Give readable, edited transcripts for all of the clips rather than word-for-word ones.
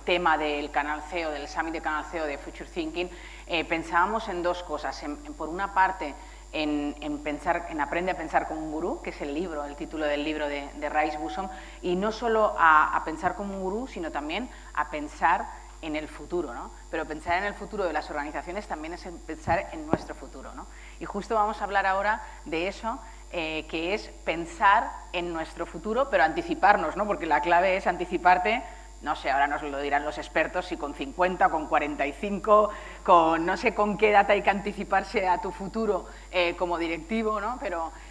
tema del Canal CEO, del Summit de Canal CEO de Future Thinking, pensábamos en dos cosas. Por una parte, en Aprende a pensar como un gurú, que es el título del libro de Rice Bussom, y no solo a pensar como un gurú, sino también a pensar en el futuro, ¿no? Pero pensar en el futuro de las organizaciones también es pensar en nuestro futuro, ¿no? Y justo vamos a hablar ahora de eso, que es pensar en nuestro futuro, pero anticiparnos, ¿no? Porque la clave es anticiparte. No sé, ahora nos lo dirán los expertos, si con 50, con 45, no sé con qué edad hay que anticiparse a tu futuro como directivo, ¿no?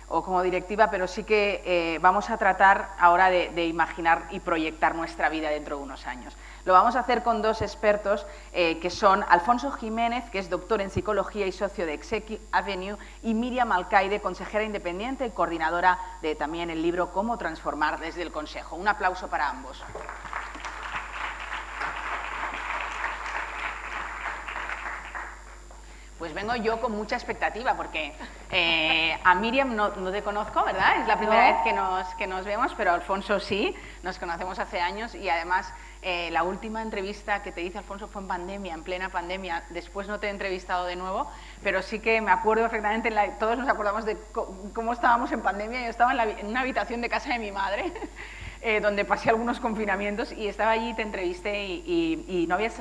O como directiva, pero sí que vamos a tratar ahora de imaginar y proyectar nuestra vida dentro de unos años. Lo vamos a hacer con dos expertos que son Alfonso Jiménez, que es doctor en psicología y socio de Executive Avenue, y Miriam Alcaide, consejera independiente y coordinadora de también el libro Cómo transformar desde el Consejo. Un aplauso para ambos. Pues vengo yo con mucha expectativa, porque a Miriam no te conozco, ¿verdad? Es la primera vez que nos vemos, pero Alfonso sí, nos conocemos hace años y además la última entrevista que te hice, Alfonso, fue en pandemia, en plena pandemia. Después no te he entrevistado de nuevo, pero sí que me acuerdo perfectamente, todos nos acordamos de cómo estábamos en pandemia. Yo estaba en una habitación de casa de mi madre, donde pasé algunos confinamientos y estaba allí y te entrevisté y no habías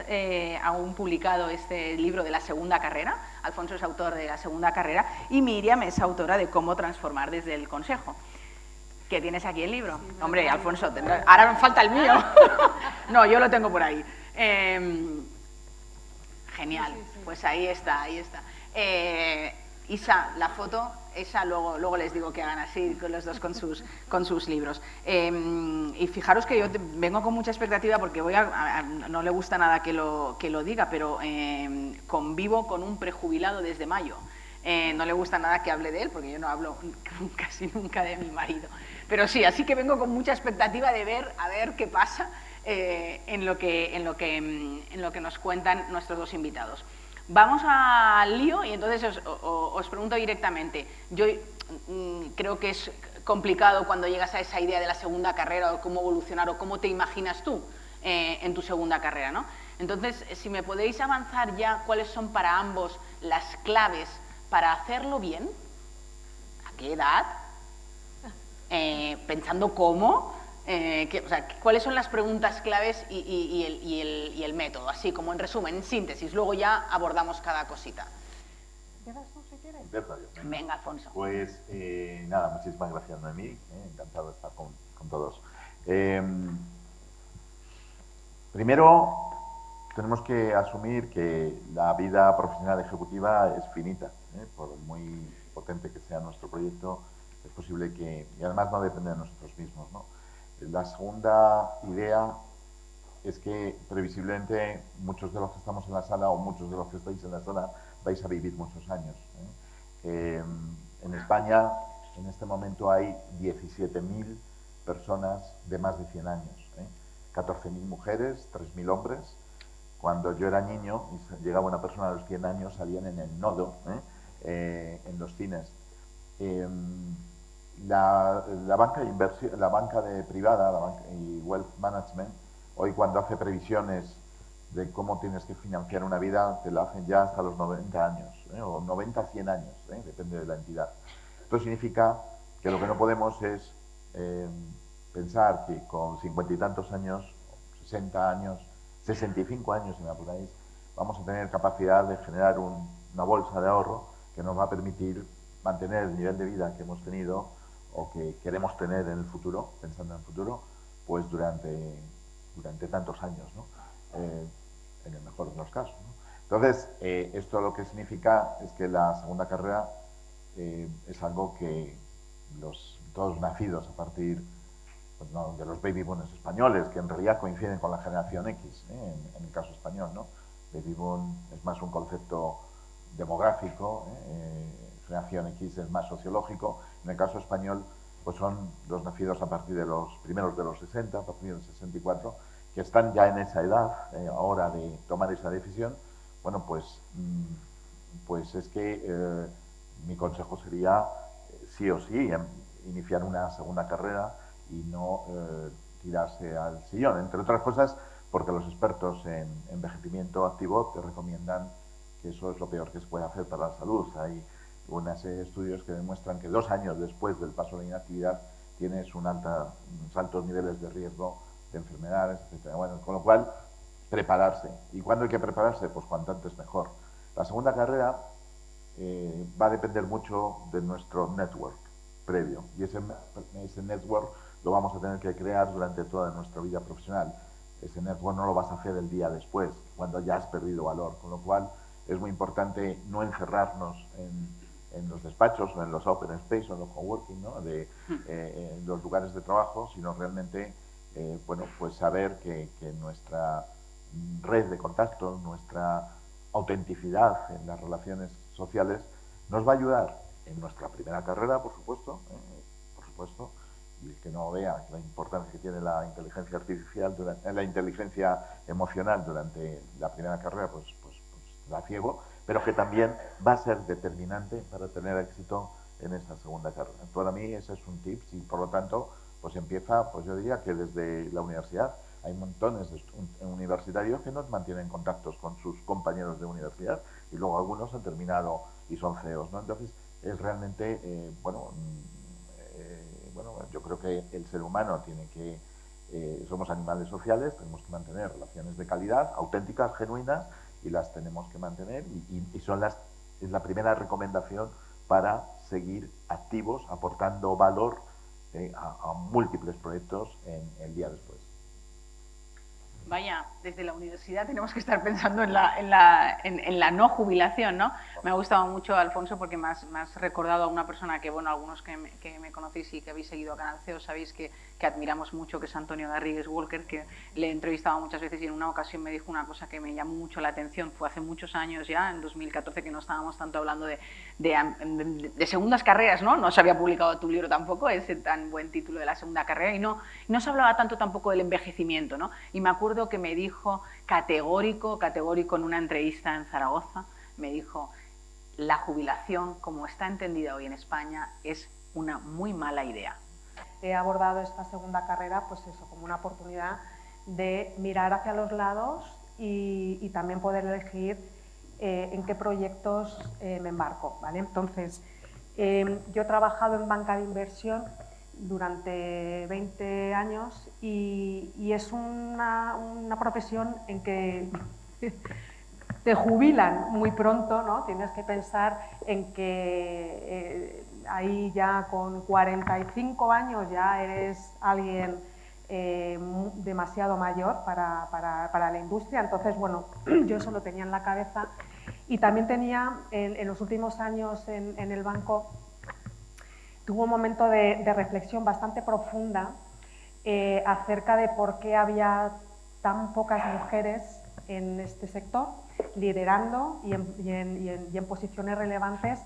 aún publicado este libro de la segunda carrera. Alfonso es autor de la segunda carrera y Miriam es autora de Cómo transformar desde el Consejo. ¿Qué tienes aquí el libro? Sí, hombre, Alfonso, ahora me falta el mío. No, yo lo tengo por ahí. Genial, sí. Pues ahí está, ahí está. Isa, la foto, esa luego les digo que hagan así, con los dos con sus libros. Y fijaros que yo vengo con mucha expectativa porque no le gusta nada que lo diga, pero convivo con un prejubilado desde mayo. No le gusta nada que hable de él, porque yo no hablo casi nunca de mi marido. Pero sí, así que vengo con mucha expectativa de ver qué pasa en lo que nos cuentan nuestros dos invitados. Vamos al lío y entonces os pregunto directamente. Yo creo que es complicado cuando llegas a esa idea de la segunda carrera o cómo evolucionar o cómo te imaginas tú en tu segunda carrera, ¿no? Entonces, si me podéis avanzar ya cuáles son para ambos las claves para hacerlo bien, ¿a qué edad? Pensando cómo, cuáles son las preguntas claves y el método, así como en resumen, en síntesis. Luego ya abordamos cada cosita. ¿Empiezas tú si quieres? Venga, Alfonso. Pues nada, muchísimas gracias, Noemí. Encantado de estar con todos. Primero, tenemos que asumir que la vida profesional ejecutiva es finita. Por muy potente que sea nuestro proyecto, es posible que, y además no depende de nosotros mismos, ¿no? La segunda idea es que previsiblemente muchos de los que estamos en la sala o muchos de los que estáis en la sala vais a vivir muchos años. En España, en este momento hay 17.000 personas de más de 100 años. 14.000 mujeres, 3.000 hombres. Cuando yo era niño y llegaba una persona a los 100 años, salían en el nodo, en los cines. La banca de inversión, la banca privada, y wealth management, hoy cuando hace previsiones de cómo tienes que financiar una vida, te la hacen ya hasta los 90 años, o 90 a 100 años, depende de la entidad. Esto significa que lo que no podemos es pensar que con 50 y tantos años, 60 años, 65 años, si me apuráis, vamos a tener capacidad de generar una bolsa de ahorro que nos va a permitir mantener el nivel de vida que hemos tenido o que queremos tener en el futuro, pensando en el futuro, pues durante tantos años, ¿no? En el mejor de los casos, ¿no? Entonces, esto lo que significa es que la segunda carrera es algo que todos nacidos a partir de los baby boomers españoles, que en realidad coinciden con la generación X, en el caso español, ¿no? Baby boom es más un concepto demográfico, generación X es más sociológico. En el caso español, pues son los nacidos a partir de los primeros de los 60, a partir del 64, que están ya en esa edad ahora de tomar esa decisión. Bueno, pues es que mi consejo sería sí o sí iniciar una segunda carrera y no tirarse al sillón, entre otras cosas porque los expertos en envejecimiento activo te recomiendan que eso es lo peor que se puede hacer para la salud. Hay una serie de estudios que demuestran que 2 años después del paso de la inactividad tienes unos altos niveles de riesgo de enfermedades, etc. Bueno, con lo cual, prepararse. ¿Y cuándo hay que prepararse? Pues cuanto antes mejor. La segunda carrera va a depender mucho de nuestro network previo, y ese network lo vamos a tener que crear durante toda nuestra vida profesional. Ese network no lo vas a hacer el día después, cuando ya has perdido valor, con lo cual es muy importante no encerrarnos en los despachos o en los open space o en los coworking, ¿no? En los lugares de trabajo, sino realmente bueno, pues saber que nuestra red de contactos, nuestra autenticidad en las relaciones sociales nos va a ayudar en nuestra primera carrera, por supuesto, y el que no vea la importancia que tiene la inteligencia artificial, la inteligencia emocional durante la primera carrera, pues da ciego, pero que también va a ser determinante para tener éxito en esa segunda carrera. Para mí ese es un tip, y por lo tanto pues empieza, pues yo diría que desde la universidad. Hay montones de universitarios que no mantienen contactos con sus compañeros de universidad, y luego algunos han terminado y son CEOs, ¿no? Entonces es realmente, bueno, yo creo que el ser humano tiene que, somos animales sociales, tenemos que mantener relaciones de calidad, auténticas, genuinas, y las tenemos que mantener, y es la primera recomendación para seguir activos, aportando valor a múltiples proyectos en el día después. Vaya, desde la universidad tenemos que estar pensando en la no jubilación, ¿no? Me ha gustado mucho, Alfonso, porque me has recordado a una persona que, bueno, algunos que me conocéis y que habéis seguido a Canal CEO sabéis que admiramos mucho, que es Antonio Garrigues Walker, que le he entrevistado muchas veces, y en una ocasión me dijo una cosa que me llamó mucho la atención. Fue hace muchos años ya, en 2014, que no estábamos tanto hablando de segundas carreras, ¿no? No se había publicado tu libro tampoco, ese tan buen título de la segunda carrera, y no se hablaba tanto tampoco del envejecimiento, ¿no? Y me acuerdo que me dijo categórico en una entrevista en Zaragoza, me dijo: la jubilación, como está entendida hoy en España, es una muy mala idea. He abordado esta segunda carrera, pues eso, como una oportunidad de mirar hacia los lados y también poder elegir en qué proyectos me embarco, ¿vale? Entonces, yo he trabajado en banca de inversión durante 20 años y es una profesión en que te jubilan muy pronto, ¿no? Tienes que pensar en que ahí ya con 45 años ya eres alguien demasiado mayor para la industria. Entonces, bueno, yo eso lo tenía en la cabeza, y también tenía en los últimos años en el banco, tuve un momento de reflexión bastante profunda acerca de por qué había tan pocas mujeres en este sector, liderando y en posiciones relevantes,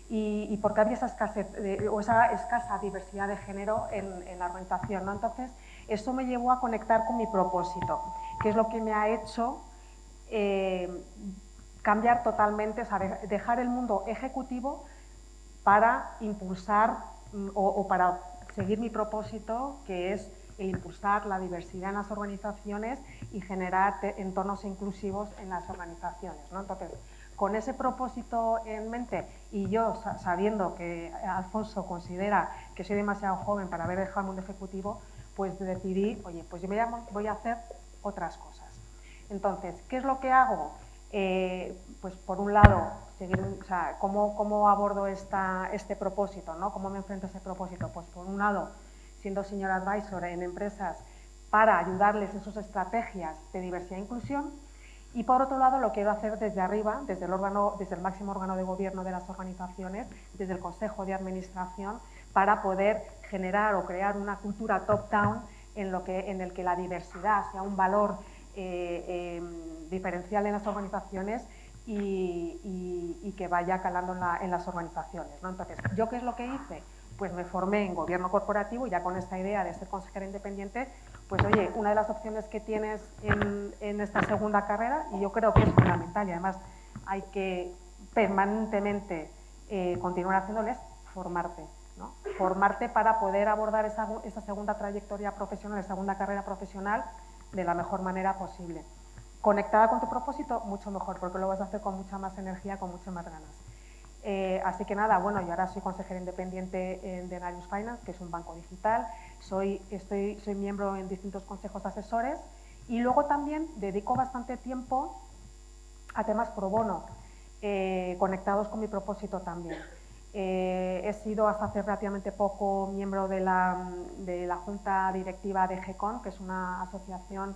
y por qué había esa escasa diversidad de género en la organización, ¿no? Entonces, eso me llevó a conectar con mi propósito, que es lo que me ha hecho cambiar totalmente, o sea, dejar el mundo ejecutivo para impulsar o para seguir mi propósito, que es el impulsar la diversidad en las organizaciones y generar entornos inclusivos en las organizaciones, ¿no? Entonces, con ese propósito en mente, y yo sabiendo que Alfonso considera que soy demasiado joven para haber dejado el mundo ejecutivo, pues decidí, oye, pues yo voy a hacer otras cosas. Entonces, ¿qué es lo que hago? Pues por un lado, ¿cómo abordo este propósito, ¿no? ¿Cómo me enfrento a ese propósito? Pues por un lado, siendo senior advisor en empresas para ayudarles en sus estrategias de diversidad e inclusión, y por otro lado lo quiero hacer desde arriba, desde el máximo órgano de gobierno de las organizaciones, desde el Consejo de Administración, para poder generar o crear una cultura top-down en el que la diversidad sea un valor diferencial en las organizaciones y que vaya calando en las organizaciones, ¿no? Entonces, ¿yo qué es lo que hice? Pues me formé en gobierno corporativo, ya con esta idea de ser consejera independiente. Pues oye, una de las opciones que tienes en esta segunda carrera, y yo creo que es fundamental, y además hay que permanentemente continuar haciéndolo, es formarte, ¿no? Formarte para poder abordar esa segunda trayectoria profesional, esa segunda carrera profesional de la mejor manera posible. Conectada con tu propósito, mucho mejor, porque lo vas a hacer con mucha más energía, con muchas más ganas. Así que nada, bueno, yo ahora soy consejera independiente en Denarius Finance, que es un banco digital, soy miembro en distintos consejos asesores y luego también dedico bastante tiempo a temas pro bono, conectados con mi propósito también. He sido hasta hace relativamente poco miembro de la junta directiva de GECON, que es una asociación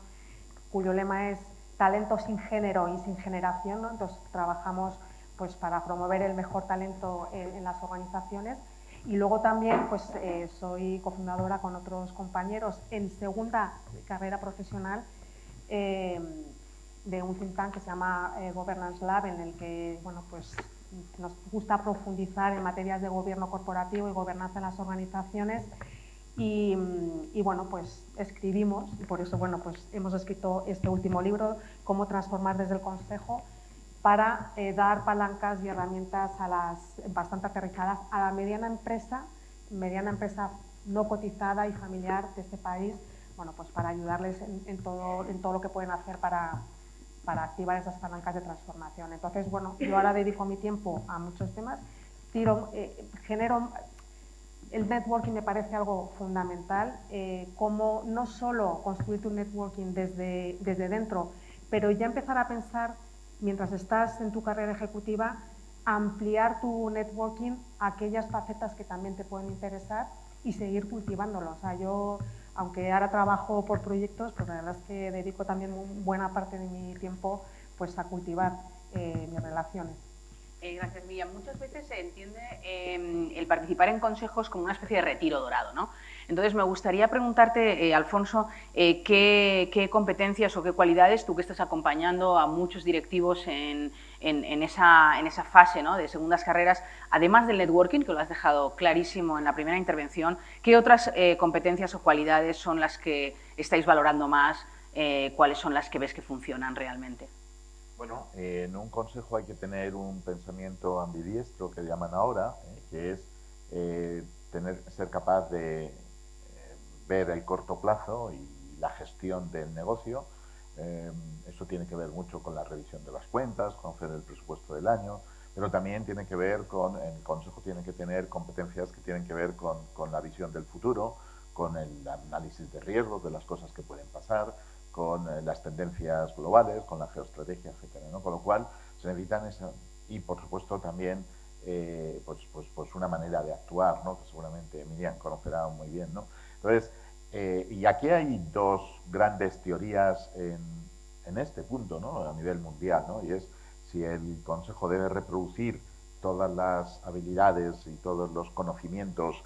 cuyo lema es talento sin género y sin generación, ¿no? Entonces trabajamos pues, para promover el mejor talento en las organizaciones. Y luego también pues, soy cofundadora con otros compañeros en segunda carrera profesional de un think tank que se llama Governance Lab, en el que bueno, pues, nos gusta profundizar en materias de gobierno corporativo y gobernanza en las organizaciones. Y bueno, pues escribimos, y por eso bueno, pues hemos escrito este último libro, Cómo transformar desde el consejo, para dar palancas y herramientas bastante aterrizadas a la mediana empresa no cotizada y familiar de este país, bueno, pues para ayudarles en todo lo que pueden hacer para activar esas palancas de transformación. Entonces, bueno, yo ahora dedico mi tiempo a muchos temas, genero. El networking me parece algo fundamental, como no solo construir tu networking desde dentro, pero ya empezar a pensar, mientras estás en tu carrera ejecutiva, ampliar tu networking a aquellas facetas que también te pueden interesar y seguir cultivándolo. O sea, yo, aunque ahora trabajo por proyectos, pues la verdad es que dedico también buena parte de mi tiempo pues, a cultivar mis relaciones. Gracias, Miriam. Muchas veces se entiende el participar en consejos como una especie de retiro dorado, ¿no? Entonces, me gustaría preguntarte, Alfonso, qué competencias o qué cualidades, tú que estás acompañando a muchos directivos en esa fase, ¿no?, de segundas carreras, además del networking, que lo has dejado clarísimo en la primera intervención, ¿qué otras competencias o cualidades son las que estáis valorando más? ¿Cuáles son las que ves que funcionan realmente? Bueno, en un consejo hay que tener un pensamiento ambidiestro, que llaman ahora, que es ser capaz de ver el corto plazo y la gestión del negocio. Eso tiene que ver mucho con la revisión de las cuentas, conocer el presupuesto del año, pero también tiene que ver el consejo tiene que tener competencias que tienen que ver con la visión del futuro, con el análisis de riesgos, de las cosas que pueden pasar, con las tendencias globales, con la geoestrategia, etcétera, ¿no? Con lo cual se necesitan y por supuesto también pues una manera de actuar, ¿no?, que seguramente Miriam conocerá muy bien, ¿no? Entonces, y aquí hay dos grandes teorías en este punto, ¿no?, a nivel mundial, ¿no?, y es si el consejo debe reproducir todas las habilidades y todos los conocimientos,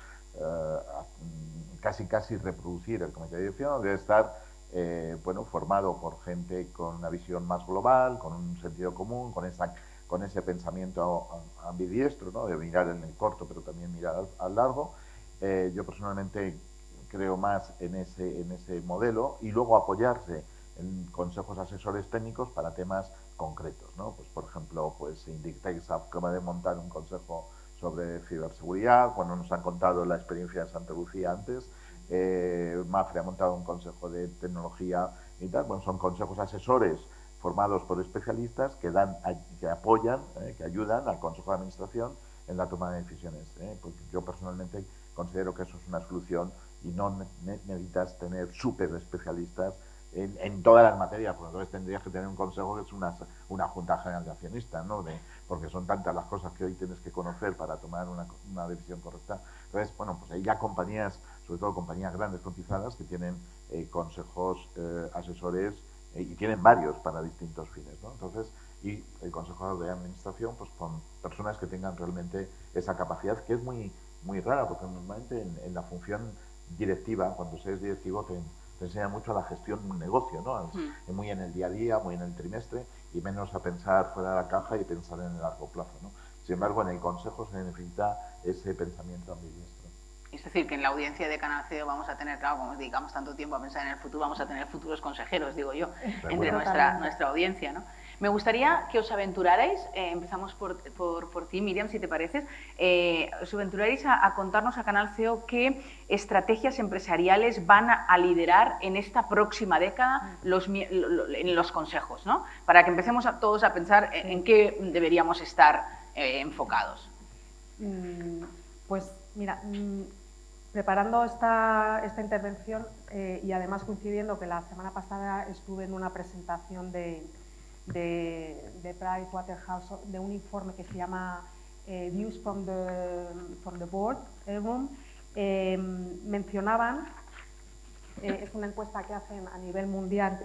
casi reproducir el comité de dirección, debe estar formado por gente con una visión más global, con un sentido común, con ese pensamiento ambidiestro, ¿no?, de mirar en el corto pero también mirar al largo. Yo personalmente creo más en ese modelo, y luego apoyarse en consejos asesores técnicos para temas concretos, ¿no? Pues, por ejemplo, pues Inditex acaba de montar un consejo sobre ciberseguridad, cuando nos han contado la experiencia de Santa Lucía antes. Mafre ha montado un consejo de tecnología y tal. Bueno, son consejos asesores formados por especialistas que apoyan, que ayudan al consejo de administración en la toma de decisiones. Pues yo personalmente considero que eso es una solución y no necesitas tener súper especialistas en todas las materias, porque entonces tendrías que tener un consejo que es una junta general de accionistas, ¿no? Porque son tantas las cosas que hoy tienes que conocer para tomar una decisión correcta. Entonces, bueno, pues hay ya compañías, sobre todo compañías grandes cotizadas, que tienen consejos asesores y tienen varios para distintos fines, ¿no? Entonces, y el consejo de administración, pues con personas que tengan realmente esa capacidad, que es muy, muy rara, porque normalmente en la función directiva, cuando se es directivo, te enseña mucho a la gestión de un negocio, ¿no? Muy en el día a día, muy en el trimestre, y menos a pensar fuera de la caja y pensar en el largo plazo, ¿no? Sin embargo, en el consejo se necesita ese pensamiento ambidiestro. Es decir, que en la audiencia de Canal CEO vamos a tener, claro, como nos dedicamos tanto tiempo a pensar en el futuro, vamos a tener futuros consejeros, digo yo, entre nuestra audiencia, ¿no? Me gustaría que os aventurarais, empezamos por ti, Miriam, si te parece, os aventurarais a contarnos a Canal CEO qué estrategias empresariales van a liderar en esta próxima década en los consejos, ¿no? Para que empecemos todos a pensar en qué deberíamos estar enfocados. Pues mira, preparando esta intervención y además coincidiendo que la semana pasada estuve en una presentación de Pricewaterhouse de un informe que se llama Views from the Board Room, mencionaban, es una encuesta que hacen a nivel mundial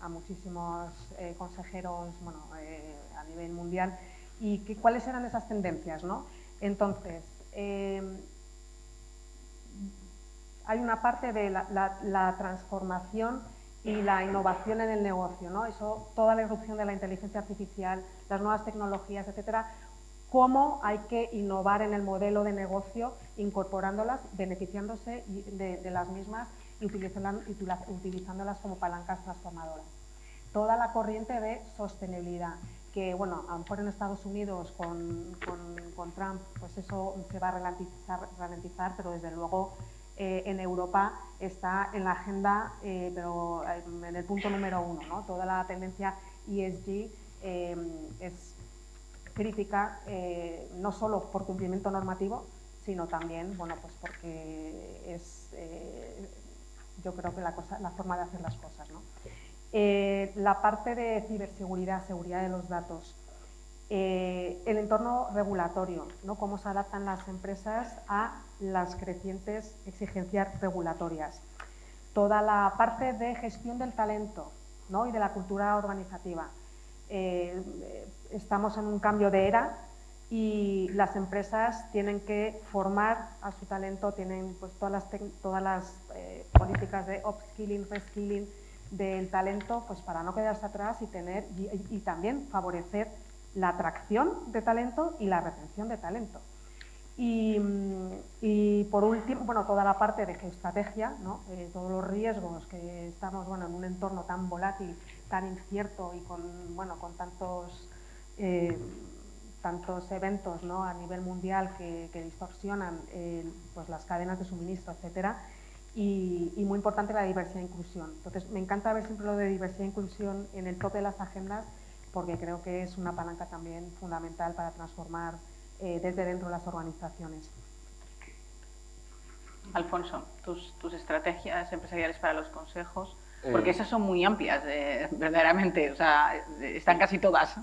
a muchísimos consejeros a nivel mundial, y cuáles eran esas tendencias, ¿no? Entonces, hay una parte de la transformación y la innovación en el negocio, ¿no? Eso, toda la irrupción de la inteligencia artificial, las nuevas tecnologías, etcétera, cómo hay que innovar en el modelo de negocio, incorporándolas, beneficiándose de las mismas y utilizándolas como palancas transformadoras. Toda la corriente de sostenibilidad, que bueno, a lo mejor en Estados Unidos con Trump, pues eso se va a ralentizar, pero desde luego en Europa está en la agenda, pero en el punto número 1, ¿no? Toda la tendencia ESG es crítica, no solo por cumplimiento normativo, sino también, bueno, pues porque es, yo creo que la forma de hacer las cosas, ¿no? La parte de ciberseguridad, seguridad de los datos, el entorno regulatorio, ¿no? Cómo se adaptan las empresas a las crecientes exigencias regulatorias. Toda la parte de gestión del talento, ¿no? Y de la cultura organizativa. Estamos en un cambio de era y las empresas tienen que formar a su talento, tienen pues todas las políticas de upskilling, reskilling del talento, pues para no quedarse atrás y tener y también favorecer la atracción de talento y la retención de talento. Y por último, bueno, toda la parte de geoestrategia, ¿no? Todos los riesgos que estamos, bueno, en un entorno tan volátil, tan incierto y con tantos eventos, ¿no? A nivel mundial que distorsionan pues las cadenas de suministro, etcétera. Y muy importante la diversidad e inclusión. Entonces, me encanta ver siempre lo de diversidad e inclusión en el tope de las agendas, porque creo que es una palanca también fundamental para transformar desde dentro de las organizaciones. Alfonso, tus estrategias empresariales para los consejos, porque esas son muy amplias, verdaderamente, o sea, están casi todas,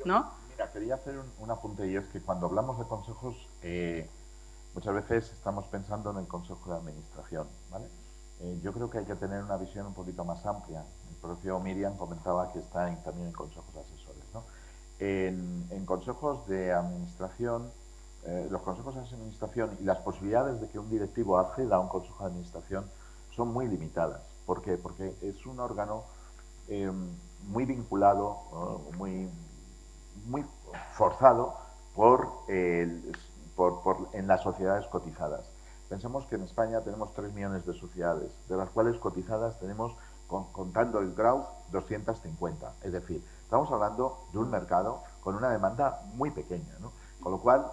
¿no? Mira, quería hacer un apunte, y es que cuando hablamos de consejos, muchas veces estamos pensando en el consejo de administración, ¿vale? Yo creo que hay que tener una visión un poquito más amplia. El propio Miriam comentaba que está también en consejos asesores, ¿no? En consejos de administración, los consejos de administración y las posibilidades de que un directivo acceda a un consejo de administración son muy limitadas. ¿Por qué? Porque es un órgano muy vinculado, muy forzado en las sociedades cotizadas. Pensemos que en España tenemos 3 millones de sociedades, de las cuales cotizadas tenemos, contando el growth, 250. Es decir, estamos hablando de un mercado con una demanda muy pequeña, ¿no? Con lo cual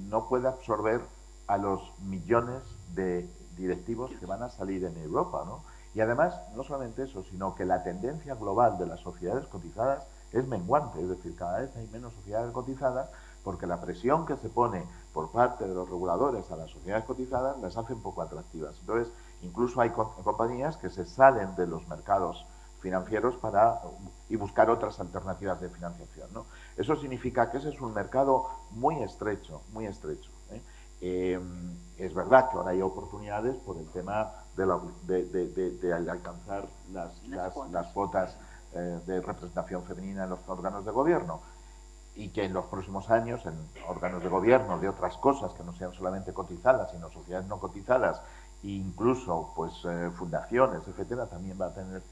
no puede absorber a los millones de directivos que van a salir en Europa, ¿no? Y además, no solamente eso, sino que la tendencia global de las sociedades cotizadas es menguante, es decir, cada vez hay menos sociedades cotizadas, porque la presión que se pone por parte de los reguladores a las sociedades cotizadas las hace un poco atractivas. Entonces, incluso hay compañías que se salen de los mercados financieros y buscar otras alternativas de financiación, ¿no? Eso significa que ese es un mercado muy estrecho, muy estrecho, ¿eh? Es verdad que ahora hay oportunidades por el tema de alcanzar las cuotas de representación femenina en los órganos de gobierno, y que en los próximos años en órganos de gobierno de otras cosas que no sean solamente cotizadas, sino sociedades no cotizadas e incluso pues fundaciones, etcétera, también va a tener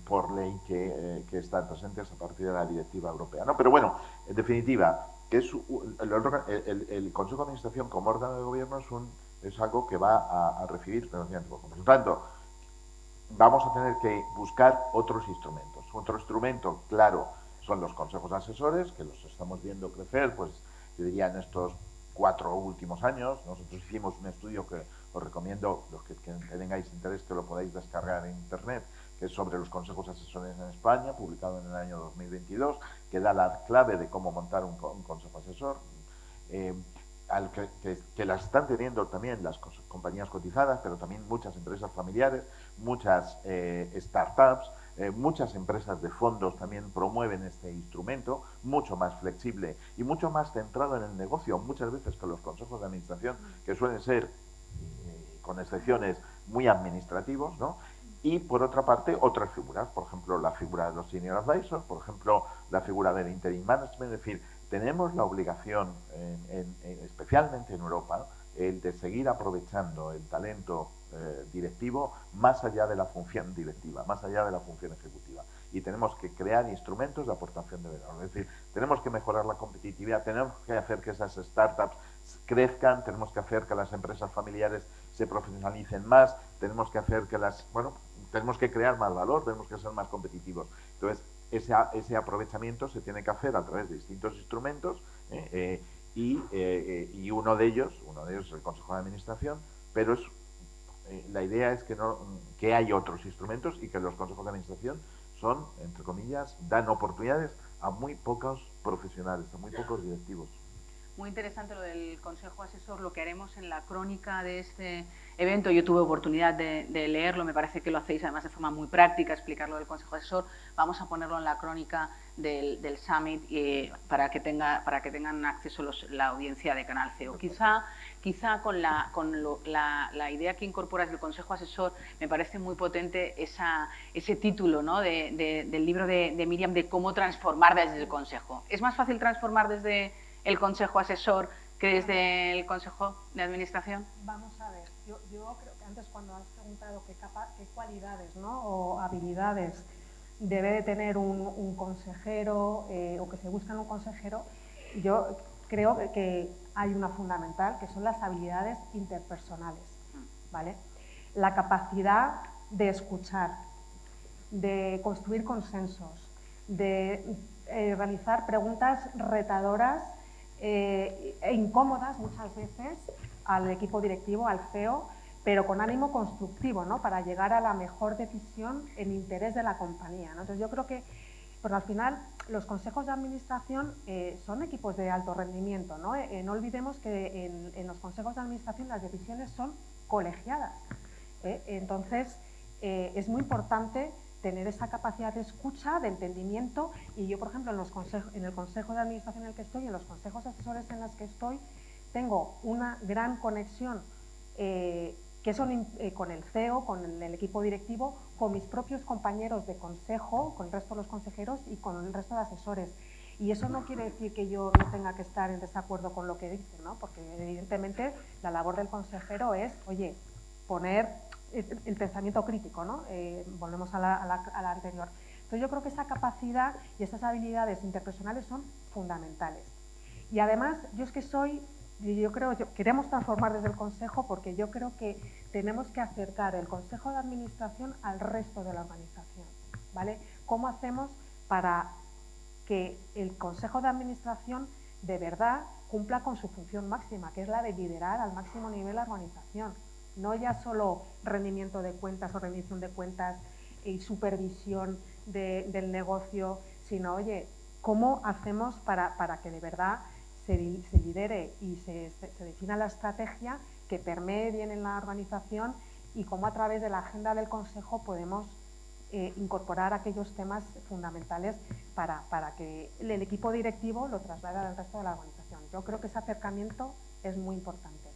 por ley que estar presentes a partir de la directiva europea, ¿no? Pero bueno, en definitiva, que es el Consejo de Administración como órgano de gobierno es algo que va a recibir financiamiento. Por lo tanto, vamos a tener que buscar otros instrumentos. Otro instrumento, claro, son los consejos asesores, que los estamos viendo crecer, pues yo diría en estos 4 últimos años. Nosotros hicimos un estudio que os recomiendo, los que tengáis interés, que lo podáis descargar en internet, que es sobre los consejos asesores en España, publicado en el año 2022, que da la clave de cómo montar un consejo asesor, que las están teniendo también las compañías cotizadas, pero también muchas empresas familiares, muchas startups, muchas empresas de fondos también promueven este instrumento, mucho más flexible y mucho más centrado en el negocio, muchas veces que los consejos de administración, que suelen ser, con excepciones, muy administrativos, ¿no? Y por otra parte, otras figuras, por ejemplo, la figura de los senior advisors, por ejemplo, la figura del interim management. Es decir, tenemos la obligación, especialmente en Europa, el de seguir aprovechando el talento directivo más allá de la función directiva, más allá de la función ejecutiva. Y tenemos que crear instrumentos de aportación de valor. Es decir, tenemos que mejorar la competitividad, tenemos que hacer que esas startups crezcan, tenemos que hacer que las empresas familiares se profesionalicen más, tenemos que hacer que tenemos que crear más valor, tenemos que ser más competitivos. Entonces, ese aprovechamiento se tiene que hacer a través de distintos instrumentos, y uno de ellos es el Consejo de Administración, pero la idea es que hay otros instrumentos y que los consejos de administración son, entre comillas, dan oportunidades a muy pocos profesionales, a muy pocos directivos. Muy interesante lo del Consejo Asesor, lo que haremos en la crónica de este evento. Yo tuve oportunidad de leerlo, me parece que lo hacéis además de forma muy práctica, explicar lo del Consejo Asesor. Vamos a ponerlo en la crónica del Summit para que tengan acceso la audiencia de Canal CEO. Quizá con la idea que incorporas del Consejo Asesor, me parece muy potente ese título, ¿no? del libro de Miriam, de cómo transformar desde el Consejo. ¿Es más fácil transformar desde el Consejo Asesor que desde el Consejo de Administración? Vamos a ver, yo creo que antes, cuando has preguntado qué cualidades, ¿no?, o habilidades debe de tener un consejero, o que se busca en un consejero, yo creo que hay una fundamental, que son las habilidades interpersonales, ¿vale? La capacidad de escuchar, de construir consensos, de realizar preguntas retadoras e incómodas muchas veces al equipo directivo, al CEO, pero con ánimo constructivo, ¿no?, para llegar a la mejor decisión en interés de la compañía, ¿no? Entonces yo creo que, porque al final los consejos de administración son equipos de alto rendimiento, ¿no? No olvidemos que en los consejos de administración las decisiones son colegiadas, entonces es muy importante tener esa capacidad de escucha, de entendimiento. Y yo, por ejemplo, en el consejo de administración en el que estoy, en los consejos asesores en los que estoy, tengo una gran conexión con el CEO, con el equipo directivo, con mis propios compañeros de consejo, con el resto de los consejeros y con el resto de asesores. Y eso no quiere decir que yo no tenga que estar en desacuerdo con lo que dicen, ¿no? Porque evidentemente la labor del consejero es, oye, poner el pensamiento crítico, ¿no? Volvemos a la anterior. Entonces yo creo que esa capacidad y esas habilidades interpersonales son fundamentales. Y además, queremos transformar desde el Consejo, porque yo creo que tenemos que acercar el Consejo de Administración al resto de la organización, ¿vale? ¿Cómo hacemos para que el Consejo de Administración de verdad cumpla con su función máxima, que es la de liderar al máximo nivel la organización? No ya solo rendimiento de cuentas o rendición de cuentas y supervisión del negocio, sino, oye, ¿cómo hacemos para que de verdad se lidere y se defina la estrategia que permee bien en la organización, y cómo a través de la agenda del Consejo podemos incorporar aquellos temas fundamentales para que el equipo directivo lo traslade al resto de la organización? Yo creo que ese acercamiento es muy importante.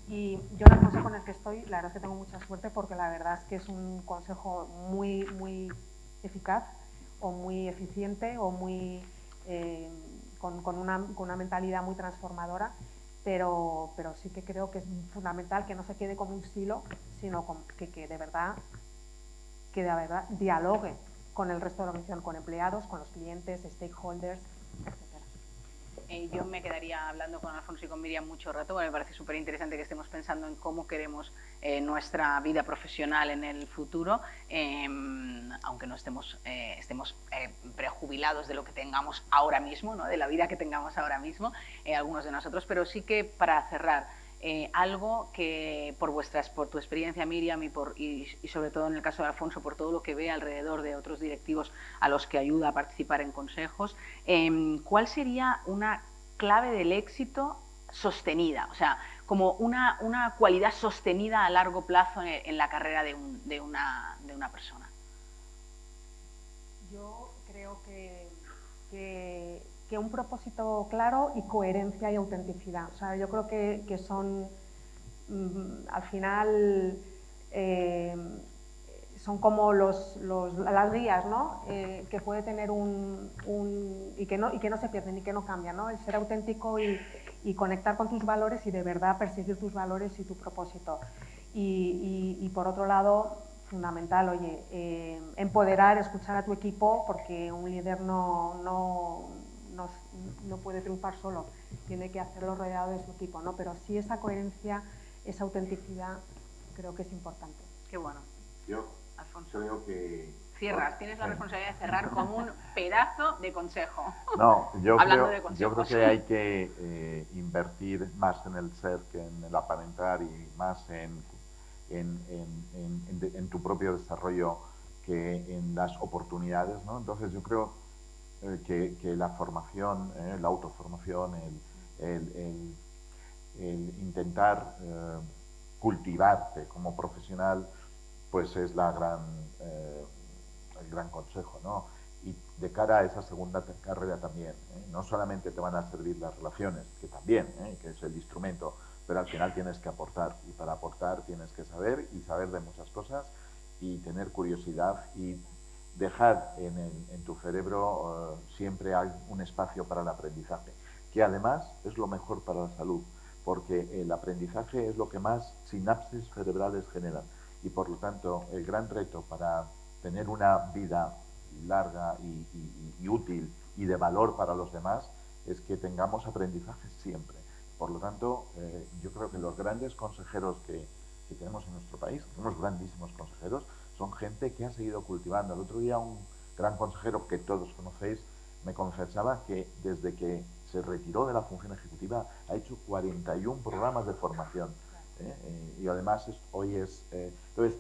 Y yo en el consejo en el que estoy, la verdad es que tengo mucha suerte, porque la verdad es que es un consejo muy, muy eficaz, o muy eficiente, o muy con una mentalidad muy transformadora, pero sí que creo que es fundamental que no se quede como un silo, sino que de verdad dialogue con el resto de la organización, con empleados, con los clientes, stakeholders, etc. Yo me quedaría hablando con Alfonso y con Miriam mucho rato, porque me parece súper interesante que estemos pensando en cómo queremos nuestra vida profesional en el futuro, aunque aunque no estemos prejubilados de lo que tengamos ahora mismo, ¿no? De la vida que tengamos ahora mismo, algunos de nosotros, pero sí que para cerrar, algo que por tu experiencia, Miriam, y sobre todo en el caso de Alfonso, por todo lo que ve alrededor de otros directivos a los que ayuda a participar en consejos, ¿cuál sería una clave del éxito sostenida? O sea, como una cualidad sostenida a largo plazo en la carrera de una persona. Yo creo que un propósito claro y coherencia y autenticidad. O sea, yo creo que son, al final, son como las guías, ¿no? Que puede tener y que no se pierden y que no cambian, ¿no? El ser auténtico y conectar con tus valores y de verdad perseguir tus valores y tu propósito. Y por otro lado, fundamental, oye, empoderar, escuchar a tu equipo, porque un líder no puede triunfar solo, tiene que hacerlo rodeado de su equipo, ¿no? Pero sí esa coherencia, esa autenticidad, creo que es importante. Qué bueno. Yo Alfonso, creo que... cierras, tienes la responsabilidad de cerrar con un pedazo de consejo. No, yo creo que hay que invertir más en el ser que en el aparentar y más en tu propio desarrollo que en las oportunidades, ¿no? Entonces yo creo que la formación, la autoformación, el intentar cultivarte como profesional, pues es el gran consejo, ¿no? Y de cara a esa segunda carrera también, no solamente te van a servir las relaciones, que también, que es el instrumento, pero al final tienes que aportar, y para aportar tienes que saber de muchas cosas y tener curiosidad y dejar en tu cerebro siempre hay un espacio para el aprendizaje, que además es lo mejor para la salud, porque el aprendizaje es lo que más sinapsis cerebrales generan y por lo tanto el gran reto para tener una vida larga y útil y de valor para los demás es que tengamos aprendizaje siempre. Por lo tanto, yo creo que los grandes consejeros que tenemos en nuestro país, unos grandísimos consejeros, son gente que ha seguido cultivando. El otro día un gran consejero que todos conocéis me confesaba que desde que se retiró de la función ejecutiva ha hecho 41 programas de formación. Y además entonces,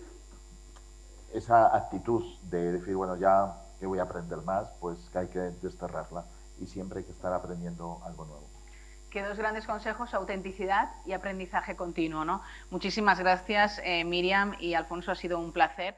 esa actitud de decir, bueno, ya que voy a aprender más, pues que hay que desterrarla y siempre hay que estar aprendiendo algo nuevo. Que dos grandes consejos, autenticidad y aprendizaje continuo, ¿no? Muchísimas gracias, Miriam y Alfonso, ha sido un placer.